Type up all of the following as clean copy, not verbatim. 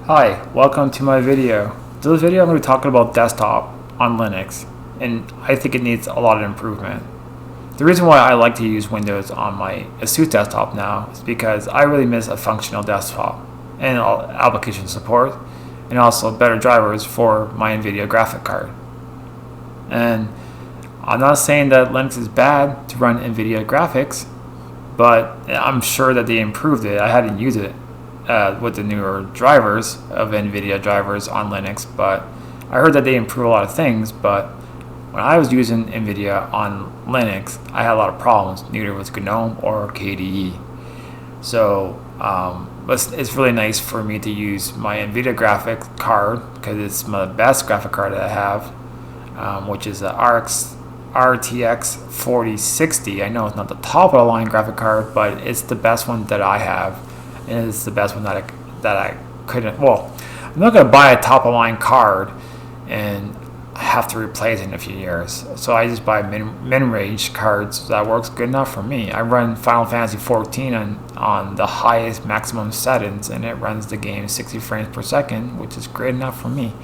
Hi, welcome to my video. This video I'm going to be talking about desktop on Linux, and I think it needs a lot of improvement. The reason why I like to use Windows on my ASUS desktop now is because I really miss a functional desktop and application support, and also better drivers for my NVIDIA graphic card. And I'm not saying that Linux is bad to run NVIDIA graphics, but I'm sure that they improved it. I hadn't used it with the newer drivers of NVIDIA drivers on Linux, but I heard that they improved a lot of things. But when I was using NVIDIA on Linux, I had a lot of problems, neither with GNOME or KDE. So it's really nice for me to use my NVIDIA graphic card because it's my best graphic card that I have, which is the RTX 4060. I know it's not the top of the line graphic card, but it's the best one that I have. And it's the best one that I couldn't. Well, I'm not going to buy a top of line card and have to replace it in a few years. So I just buy mid-range cards that works good enough for me. I run Final Fantasy 14 on the highest maximum settings, and it runs the game 60 frames per second, which is great enough for me.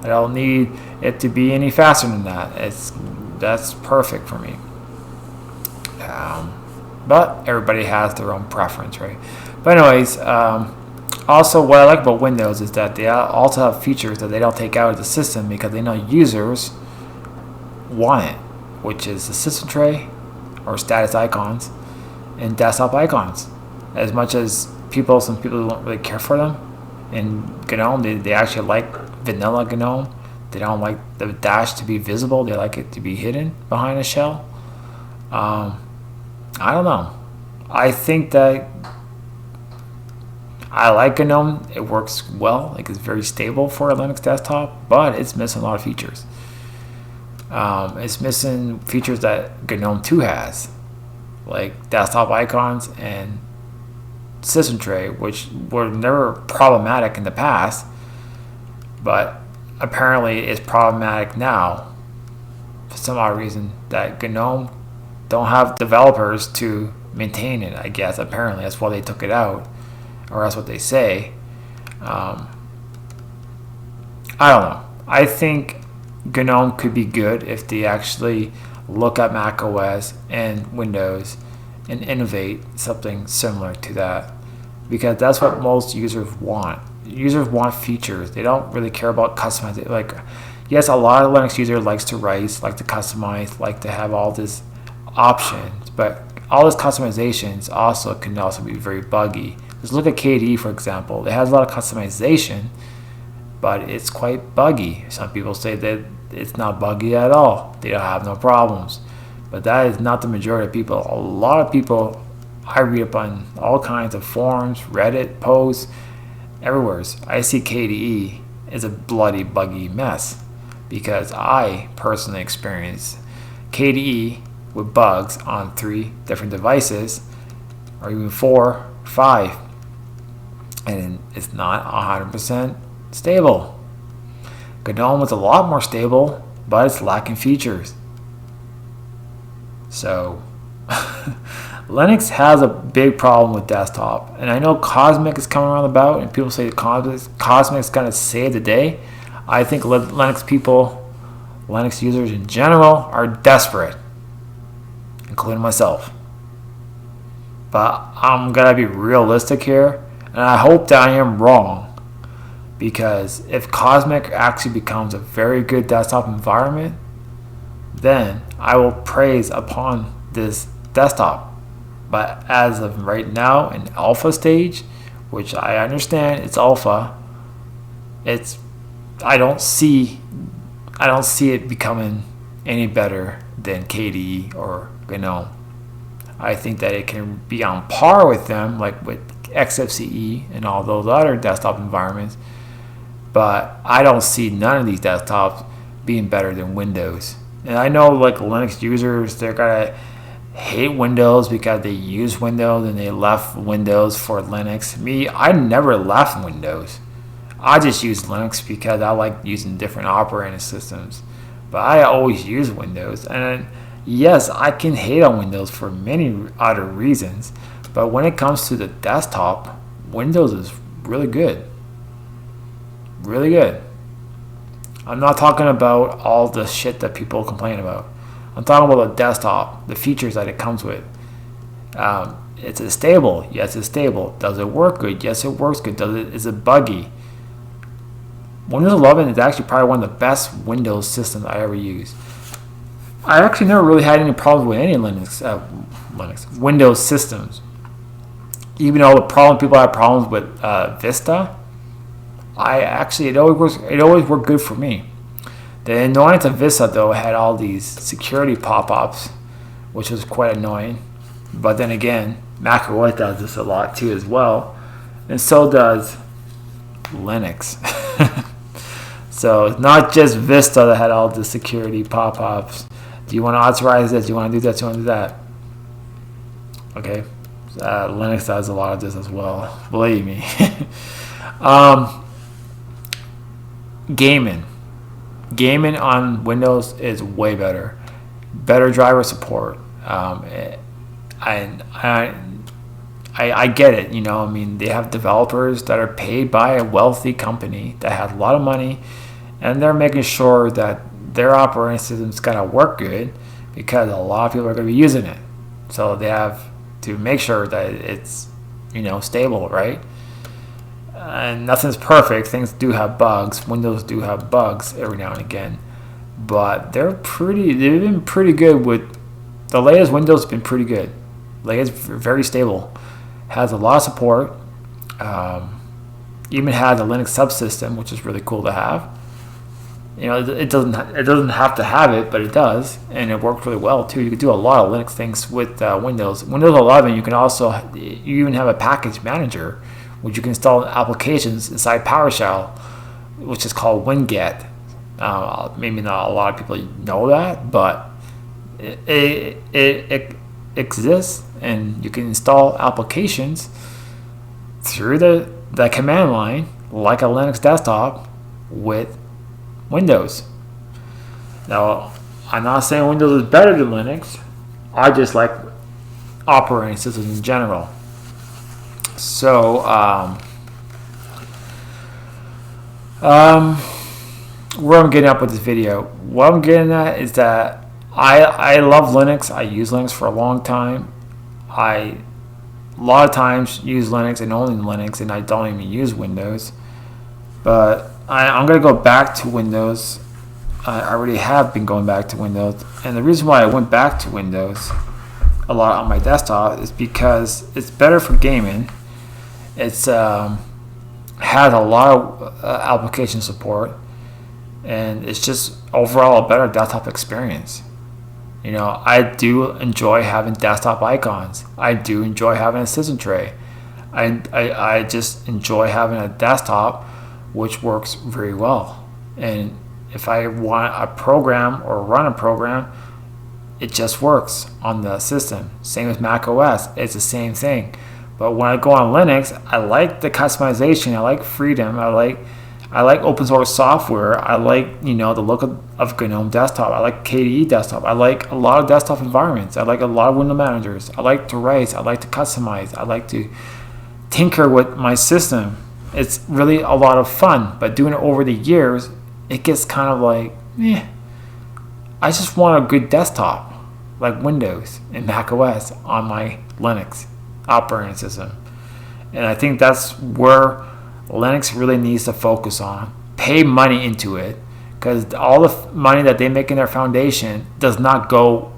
I don't need it to be any faster than that. That's perfect for me. But everybody has their own preference, right? But anyways, also what I like about Windows is that they also have features that they don't take out of the system because they know users want it, which is the system tray or status icons and desktop icons. As much as some people don't really care for them. In GNOME, they actually like vanilla GNOME. They don't like the dash to be visible. They like it to be hidden behind a shell. I don't know. I think that I like GNOME. It works well. Like, it's very stable for a Linux desktop, but it's missing a lot of features. It's missing features that GNOME 2 has, like desktop icons and system tray, which were never problematic in the past, but apparently it's problematic now for some odd reason that GNOME don't have developers to maintain it. I guess apparently that's why they took it out, or that's what they say. I don't know. I think GNOME could be good if they actually look at Mac OS and Windows and innovate something similar to that, because that's what most users want. Users want features. They don't really care about customizing. Like, yes, a lot of Linux users likes to write, like to customize, like to have all this options, but all these customizations can also be very buggy. Just look at KDE, for example. It has a lot of customization, but it's quite buggy. Some people say that it's not buggy at all. They don't have no problems, but that is not the majority of people. A lot of people I read up on all kinds of forums, Reddit posts, everywhere. I see KDE is a bloody buggy mess because I personally experienced KDE with bugs on 3 different devices, or even 4, 5, and it's not 100% stable. GNOME is a lot more stable, but it's lacking features. So Linux has a big problem with desktop, and I know Cosmic is coming around about, and people say Cosmic is going to save the day. I think Linux people, Linux users in general, are desperate, including myself. But I'm gonna be realistic here, and I hope that I am wrong, because if Cosmic actually becomes a very good desktop environment, then I will praise upon this desktop. But as of right now, in alpha stage, which I understand it's alpha, I don't see it becoming any better than KDE or GNOME. I think that it can be on par with them, like with XFCE and all those other desktop environments, but I don't see none of these desktops being better than Windows. And I know, like, Linux users, they're gonna hate Windows because they use Windows and they left Windows for Linux. Me, I never left Windows. I just use Linux because I like using different operating systems, but I always use Windows. And yes, I can hate on Windows for many other reasons, but when it comes to the desktop, Windows is really good. really good. I'm not talking about all the shit that people complain about. I'm talking about the desktop, the features that it comes with. Is it stable? Yes, it's stable. Does it work good? Yes, it works good. Is it buggy? Windows 11 is actually probably one of the best Windows systems I ever used. I actually never really had any problems with any Windows systems. Even though people have problems with Vista, it always worked good for me. The annoyance of Vista though had all these security pop-ups, which was quite annoying. But then again, Mac OS does this a lot too as well, and so does Linux. So it's not just Vista that had all the security pop-ups. Do you want to authorize this? Do you want to do that? Do you want to do that? Okay. Linux does a lot of this as well. Believe me. Gaming on Windows is way better. Better driver support. I get it. They have developers that are paid by a wealthy company that has a lot of money, and they're making sure that their operating system is going to work good because a lot of people are going to be using it. So they have to make sure that it's stable, right? And nothing's perfect. Things do have bugs. Windows do have bugs every now and again, but they've been pretty good with the latest Windows. Has been pretty good. Latest very stable. Has a lot of support. Even has a Linux subsystem, which is really cool to have. It doesn't have to have it, but it does, and it works really well too. You can do a lot of Linux things with Windows. Windows 11, you even have a package manager, which you can install applications inside PowerShell, which is called Winget. Maybe not a lot of people know that, but it exists, and you can install applications through the command line like a Linux desktop with Windows. Now, I'm not saying Windows is better than Linux. I just like operating systems in general. So, where I'm getting up with this video, what I'm getting at is that I love Linux. I use Linux for a long time. A lot of times use Linux and only Linux, and I don't even use Windows. But I'm going to go back to Windows. I already have been going back to Windows. And the reason why I went back to Windows a lot on my desktop is because it's better for gaming. It's has a lot of application support. And it's just overall a better desktop experience. I do enjoy having desktop icons. I do enjoy having a system tray. I just enjoy having a desktop which works very well. And if I want a program or run a program, it just works on the system. Same with Mac OS, it's the same thing. But when I go on Linux, I like the customization, I like freedom, I like open source software, I like the look of GNOME desktop, I like KDE desktop, I like a lot of desktop environments, I like a lot of window managers, I like to write, I like to customize, I like to tinker with my system. It's really a lot of fun, but doing it over the years, it gets kind of like, I just want a good desktop, like Windows and Mac OS on my Linux operating system. And I think that's where Linux really needs to focus on. Pay money into it, because all the money that they make in their foundation does not go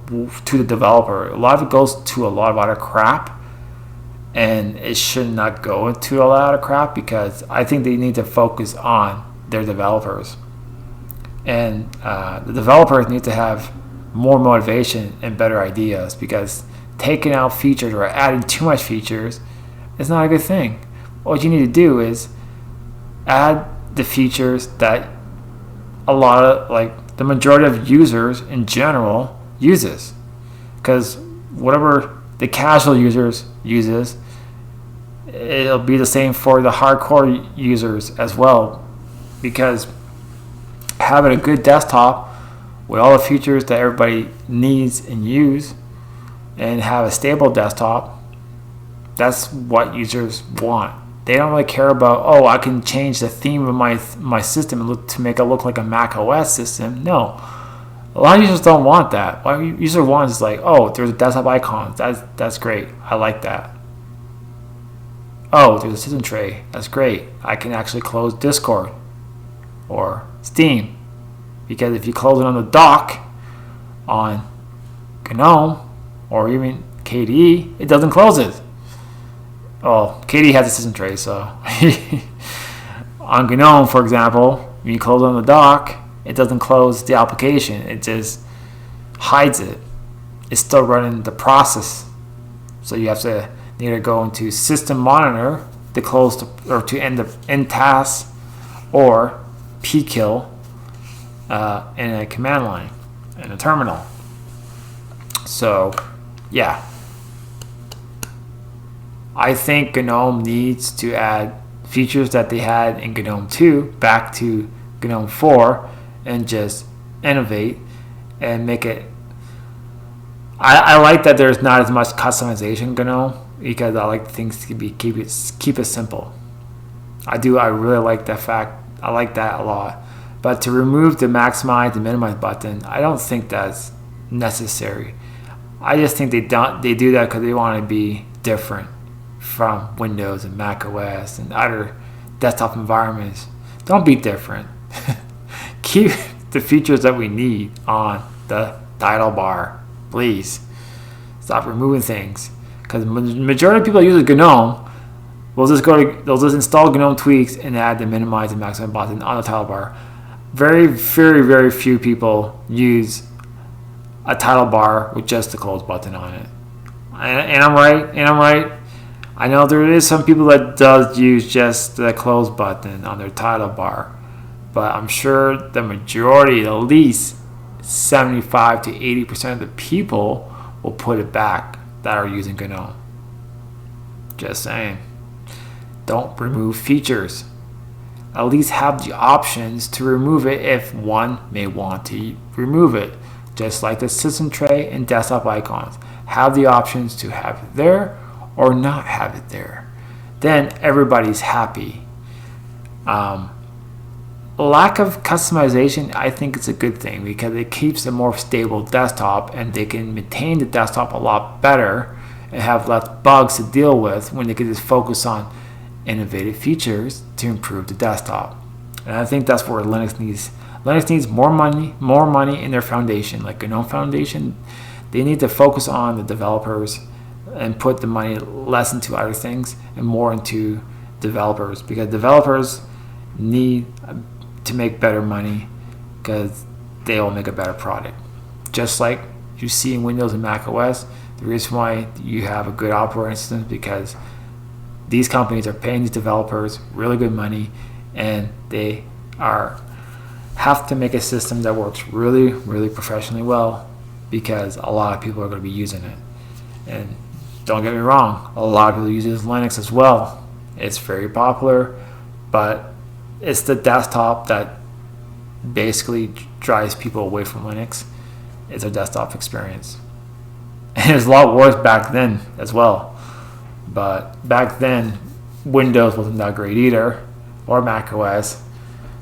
to the developer. A lot of it goes to a lot of other crap. And it should not go into a lot of crap, because I think they need to focus on their developers. And the developers need to have more motivation and better ideas, because taking out features or adding too much features is not a good thing. What you need to do is add the features that the majority of users in general uses. Because whatever the casual users uses, it'll be the same for the hardcore users as well, because having a good desktop with all the features that everybody needs and use, and have a stable desktop, that's what users want. They don't really care about, oh, I can change the theme of my system and to make it look like a Mac OS system. No, a lot of users don't want that. What user wants is like, oh, there's a desktop icon. That's great. I like that. Oh, there's a system tray. That's great. I can actually close Discord or Steam, because if you close it on the dock on GNOME or even KDE, it doesn't close it. Oh, KDE has a system tray, so on GNOME, for example, when you close it on the dock, it doesn't close the application. It just hides it. It's still running the process, so you have to either go into System Monitor to close or to end tasks, or pkill in a command line in a terminal. So, yeah. I think GNOME needs to add features that they had in GNOME 2 back to GNOME 4 and just innovate and make it. I like that there's not as much customization in GNOME, because I like things to keep it simple. I really like that fact. I like that a lot. But to remove the maximize and minimize button, I don't think that's necessary. I just think they do that because they want to be different from Windows and Mac OS and other desktop environments. Don't be different. Keep the features that we need on the title bar, please. Stop removing things, because the majority of people that use GNOME will just install GNOME tweaks and add the minimize and maximize button on the title bar. Very, very, very few people use a title bar with just the close button on it. And I'm right. I know there is some people that does use just the close button on their title bar, but I'm sure the majority, at least 75 to 80% of the people, will put it back that are using GNOME. Just saying. Don't remove features. At least have the options to remove it if one may want to remove it. Just like the system tray and desktop icons. Have the options to have it there or not have it there. Then everybody's happy. Lack of customization, I think it's a good thing, because it keeps a more stable desktop, and they can maintain the desktop a lot better and have less bugs to deal with when they can just focus on innovative features to improve the desktop. And I think that's where Linux needs. Linux needs more money in their foundation, like GNOME Foundation. They need to focus on the developers and put the money less into other things and more into developers, because developers need to make better money, because they will make a better product. Just like you see in Windows and Mac OS, the reason why you have a good operating system is because these companies are paying these developers really good money, and they have to make a system that works really, really professionally well, because a lot of people are going to be using it. And don't get me wrong, a lot of people use Linux as well. It's very popular, but it's the desktop that basically drives people away from Linux. It's a desktop experience. And it was a lot worse back then as well. But back then, Windows wasn't that great either, or Mac OS.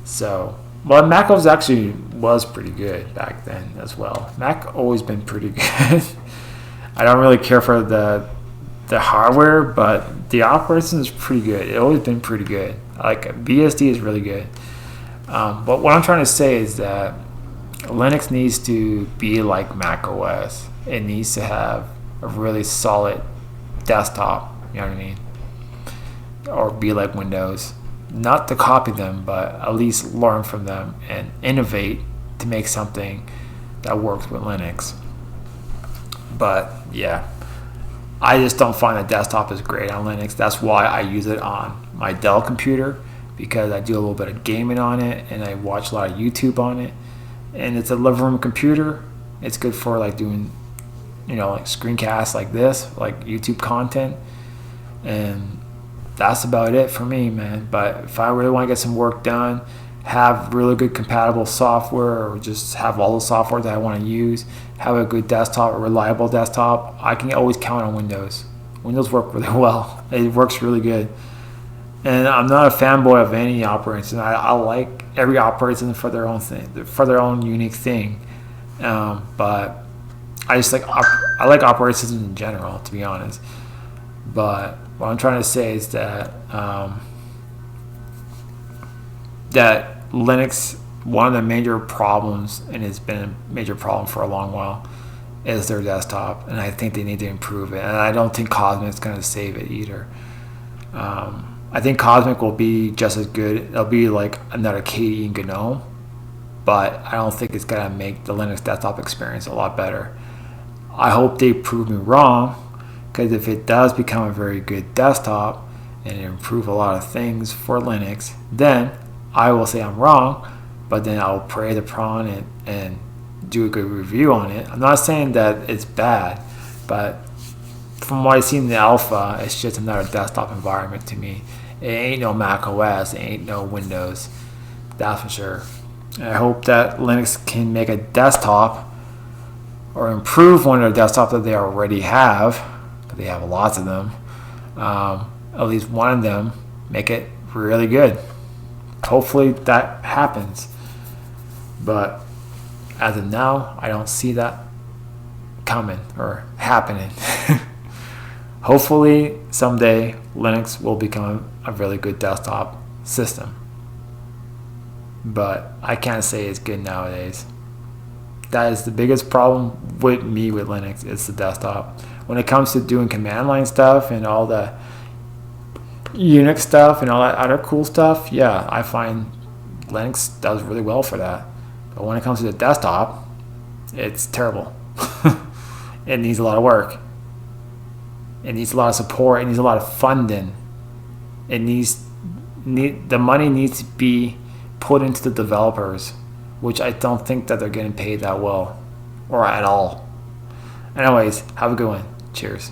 So, well, Mac OS actually was pretty good back then as well. Mac always been pretty good. I don't really care for the hardware, but the operating system is pretty good. It's always been pretty good. Like BSD is really good. But what I'm trying to say is that Linux needs to be like Mac OS. It needs to have a really solid desktop, you know what I mean? Or be like Windows. Not to copy them, but at least learn from them and innovate to make something that works with Linux. But yeah, I just don't find the desktop is great on Linux. That's why I use it on my Dell computer, because I do a little bit of gaming on it and I watch a lot of YouTube on it. And it's a living room computer. It's good for like doing, like screencasts like this, like YouTube content. And that's about it for me, man. But if I really want to get some work done, have really good compatible software, or just have all the software that I want to use, have a good desktop, a reliable desktop, I can always count on Windows. Windows work really well. It works really good. And I'm not a fanboy of any operating system. I like every operating system for their own thing, for their own unique thing. But I just I like operating systems in general, to be honest. But what I'm trying to say is that that Linux, one of the major problems, and it's been a major problem for a long while, is their desktop, and I think they need to improve it. And I don't think Cosmic's going to save it either. I think Cosmic will be just as good. It'll be like another KDE and GNOME, but I don't think it's going to make the Linux desktop experience a lot better. I hope they prove me wrong, because if it does become a very good desktop and improve a lot of things for Linux, then I will say I'm wrong, but then I'll pray the prawn and do a good review on it. I'm not saying that it's bad, but from what I see in the alpha, it's just another desktop environment to me. It ain't no Mac OS, it ain't no Windows, that's for sure. And I hope that Linux can make a desktop or improve one of their desktops that they already have, because they have lots of them. At least one of them, make it really good. Hopefully that happens. But as of now, I don't see that coming or happening. Hopefully someday Linux will become a really good desktop system. But I can't say it's good nowadays. That is the biggest problem with me with Linux, is the desktop. When it comes to doing command line stuff and all the Unix stuff and all that other cool stuff, yeah, I find Linux does really well for that. But when it comes to the desktop, it's terrible. It needs a lot of work. It needs a lot of support. It needs a lot of funding. The money needs to be put into the developers, which I don't think that they're getting paid that well or at all. Anyways, have a good one. Cheers.